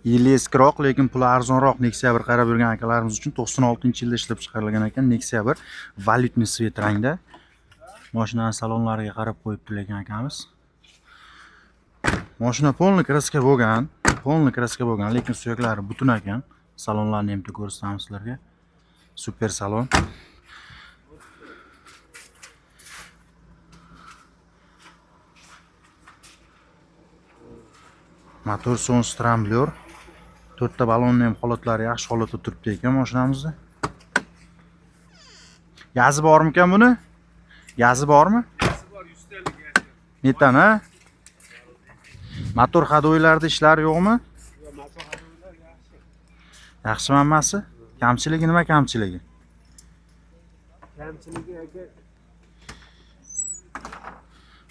Yili eskiroq, lekin puli arzonroq Nexia 1 qarab yurgan akalarimiz uchun 96-yilda ishlab chiqarilgan ekan. Nexia 1 valyutniy svet rangda. Mashinaning salonlariga qarab qo'yibdi lekin akamiz. Mashina polni kraska bo'lgan, lekin suyaklari butun ekan. Salonlarni ham ko'rsatamiz sizlarga. Super salon. Motor son stramblyor. 4 ta balonning ham holatlari yaxshi holatda turibdi ekan mashinamizda. Gazi bormi ekan buni? Gazi bormi? Gazi bor, 100 talik gazi. Metan ha? Motor hadoylarda ishlar yo'qmi? Yo'q, motor hadoylar yaxshi. Yaxshi hammasi? Kamchiligi nima kamchiligi? Kamchiligi aka.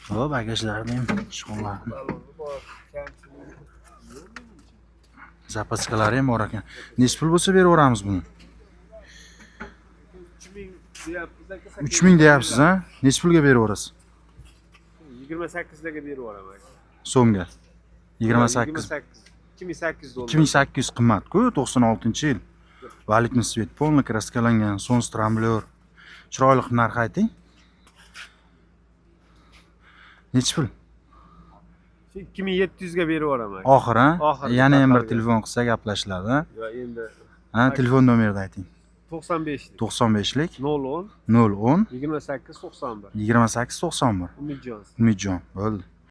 Xo'p, bagajlarni ham chiqonlarni. Baloni bor, kamchiligi. Zapaskalari ham bor ekan. Necha pul bo'lsa beraveramiz buni? 3000 deyapsiz aka. 3000 deyapsiz ha? Necha pulga beraverasiz? 28 larga berib yuboraman aka. So'mga. 28. 2800 dollar. 2800 qimmat-ku, 96-yil. Valyutniy svet, polni kraskalangan, son stramblyor. Chiroyli narx ayting. Necha pul? 2700 ga berib yuboraman. Oxir ha? Oxiri. Yana ham bir telefon qilsa gaplashiladi ha? Yo'q, endi Ha, telefon nomerini ayting. 95 lik. 95lik 010 010 28 91. 28 91. Umidjon. Umidjon, bo'ldi.